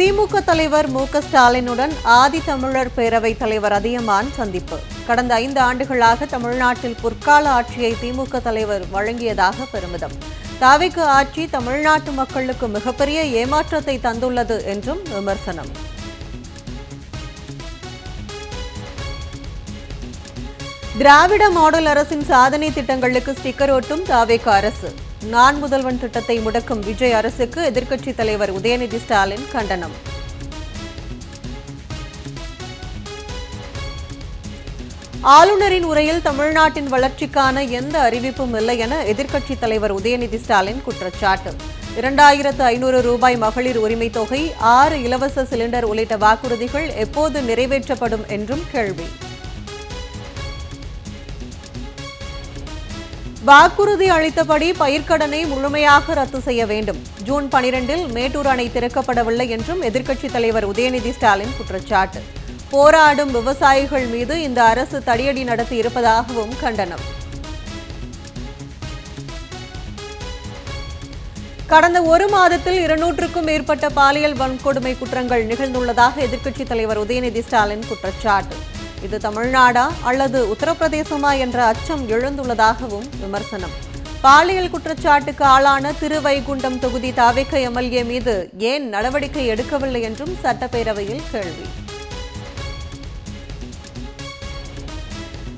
திமுக தலைவர் மு.க.ஸ்டாலினுடன் ஆதித்தமிழர் பேரவைத் தலைவர் அதியமான் சந்திப்பு. கடந்த 5 ஆண்டுகளாக தமிழ்நாட்டில் பொற்கால ஆட்சியை திமுக தலைவர் வழங்கியதாக பெருமிதம். தாவேகா ஆட்சி தமிழ்நாட்டு மக்களுக்கு மிகப்பெரிய ஏமாற்றத்தை தந்துள்ளது என்றும் விமர்சனம். திராவிட மாடல் அரசின் சாதனை திட்டங்களுக்கு ஸ்டிக்கர் ஒட்டும் தாவேகா அரசு. நான் முதல்வன் திட்டத்தை முடக்கும் விஜய் அரசுக்கு எதிர்க்கட்சித் தலைவர் உதயநிதி ஸ்டாலின் கண்டனம். ஆளுநரின் உரையில் தமிழ்நாட்டின் வளர்ச்சிக்கான எந்த அறிவிப்பும் இல்லை என எதிர்க்கட்சித் தலைவர் உதயநிதி ஸ்டாலின் குற்றச்சாட்டு. 2500 ரூபாய் மகளிர் உரிமைத் தொகை, 6 இலவச சிலிண்டர் உள்ளிட்ட வாக்குறுதிகள் எப்போது நிறைவேற்றப்படும் என்றும் கேள்வி. வாக்குறுதி அளித்தபடி பயிர்க்கடனை முழுமையாக ரத்து செய்ய வேண்டும். ஜூன் 12இல் மேட்டூர் அணை திறக்கப்படவில்லை என்றும் எதிர்க்கட்சித் தலைவர் உதயநிதி ஸ்டாலின் குற்றச்சாட்டு. போராடும் விவசாயிகள் மீது இந்த அரசு தடியடி நடத்தி இருப்பதாகவும் கண்டனம். கடந்த 1 மாதத்தில் 200க்கும் மேற்பட்ட பாலியல் வன்கொடுமை குற்றங்கள் நிகழ்ந்துள்ளதாக எதிர்க்கட்சித் தலைவர் உதயநிதி ஸ்டாலின் குற்றச்சாட்டு. இது தமிழ்நாடா அல்லது உத்தரப்பிரதேசமா என்ற அச்சம் எழுந்துள்ளதாகவும் விமர்சனம். பாலியல் குற்றச்சாட்டுக்கு ஆளான திருவைகுண்டம் தொகுதி தாவேகா எம்எல்ஏ மீது ஏன் நடவடிக்கை எடுக்கவில்லை என்றும் சட்டப்பேரவையில் கேள்வி.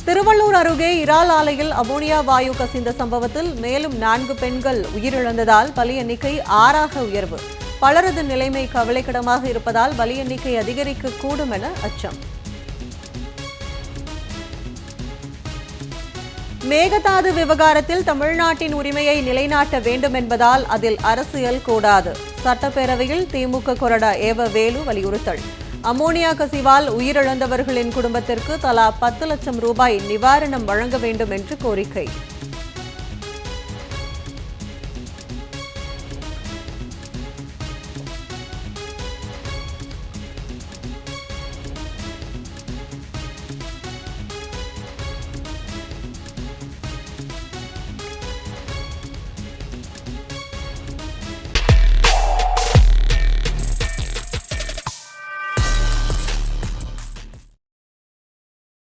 திருவள்ளூர் அருகே இறால் ஆலையில் அமோனியா வாயு கசிந்த சம்பவத்தில் மேலும் 4 பெண்கள் உயிரிழந்ததால் பலி எண்ணிக்கை 6ஆக உயர்வு. பலரது நிலைமை கவலைக்கிடமாக இருப்பதால் பலி எண்ணிக்கை அதிகரிக்கக்கூடும் என அச்சம். மேகதாது விவகாரத்தில் தமிழ்நாட்டின் உரிமையை நிலைநாட்ட வேண்டும் என்பதால் அதில் அரசியல் கூடாது. சட்டப்பேரவையில் திமுக கொறடா ஏவ வேலு வலியுறுத்தல். அமோனியா கசிவால் உயிரிழந்தவர்களின் குடும்பத்திற்கு தலா 10 லட்சம் ரூபாய் நிவாரணம் வழங்க வேண்டும் என்று கோரிக்கை.